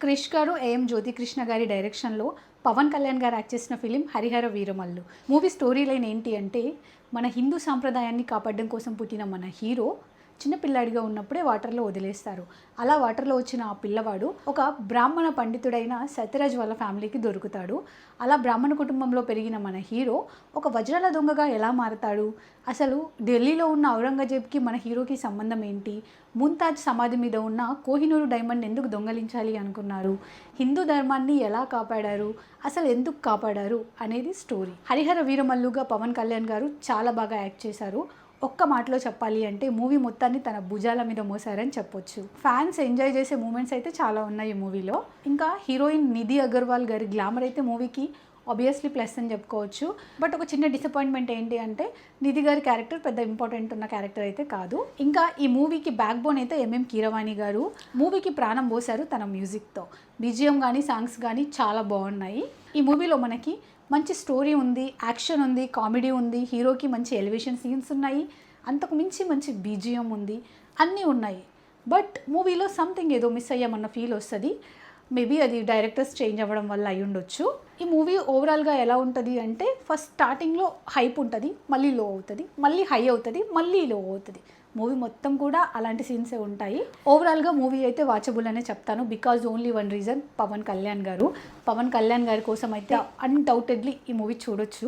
క్రిష్ గారు ఏఎం జ్యోతికృష్ణ గారి డైరెక్షన్లో పవన్ కళ్యాణ్ గారు యాక్ట్ చేసిన film Harihara Veeramallu. Movie story line ఏంటి అంటే, మన హిందూ సాంప్రదాయాన్ని కాపాడడం కోసం పుట్టిన మన హీరో చిన్నపిల్లాడిగా ఉన్నప్పుడే వాటర్లో వదిలేస్తారు. అలా వాటర్లో వచ్చిన ఆ పిల్లవాడు ఒక బ్రాహ్మణ పండితుడైన సత్యరాజ్ వాళ్ళ ఫ్యామిలీకి దొరుకుతాడు. అలా బ్రాహ్మణ కుటుంబంలో పెరిగిన మన హీరో ఒక వజ్రాల దొంగగా ఎలా మారతాడు, అసలు ఢిల్లీలో ఉన్న ఔరంగజేబ్కి మన హీరోకి సంబంధం ఏంటి, ముంతాజ్ సమాధి మీద ఉన్న కోహినూరు డైమండ్ ఎందుకు దొంగలించాలి అనుకున్నారు, హిందూ ధర్మాన్ని ఎలా కాపాడారు, అసలు ఎందుకు కాపాడారు అనేది స్టోరీ. హరిహర వీరమల్లుగా పవన్ కళ్యాణ్ గారు చాలా బాగా యాక్ట్ చేశారు. ఒక్క మాటలో చెప్పాలి అంటే మూవీ మొత్తాన్ని తన భుజాల మీద మోసారని చెప్పొచ్చు. ఫ్యాన్స్ ఎంజాయ్ చేసే మూమెంట్స్ అయితే చాలా ఉన్నాయి ఈ మూవీలో. ఇంకా హీరోయిన్ నిధి అగర్వాల్ గారి గ్లామర్ అయితే మూవీకి ఆబ్వియస్లీ ప్లస్ అని చెప్పుకోవచ్చు. బట్ ఒక చిన్న డిసప్పాయింట్మెంట్ ఏంటి అంటే, నిధి గారి క్యారెక్టర్ పెద్ద ఇంపార్టెంట్ ఉన్న క్యారెక్టర్ అయితే కాదు. ఇంకా ఈ మూవీకి బ్యాక్ బోన్ అయితే ఎంఎం కీరవాణి గారు మూవీకి ప్రాణం పోశారు తన మ్యూజిక్తో. బీజిఎం కానీ సాంగ్స్ కానీ చాలా బాగున్నాయి. ఈ మూవీలో మనకి మంచి స్టోరీ ఉంది, యాక్షన్ ఉంది, కామెడీ ఉంది, హీరోకి మంచి ఎలివేషన్ సీన్స్ ఉన్నాయి, అంతకు మించి మంచి బీజిఎం ఉంది, అన్నీ ఉన్నాయి. బట్ మూవీలో సంథింగ్ ఏదో మిస్ అయ్యామన్న ఫీల్ వస్తుంది. మేబీ అది డైరెక్టర్స్ చేంజ్ అవ్వడం వల్ల అయి ఉండొచ్చు. ఈ మూవీ ఓవరాల్గా ఎలా ఉంటుంది అంటే, ఫస్ట్ స్టార్టింగ్లో హైప్ ఉంటుంది, మళ్ళీ లో అవుతుంది, మళ్ళీ హై అవుతుంది, మళ్ళీ లో అవుతుంది. మూవీ మొత్తం కూడా అలాంటి సీన్సే ఉంటాయి. ఓవరాల్గా మూవీ అయితే వాచబుల్ అనే చెప్తాను. Because only one reason, Pawan Kalyan గారు. పవన్ కళ్యాణ్ గారి కోసం అయితే అన్డౌటెడ్లీ ఈ మూవీ చూడొచ్చు.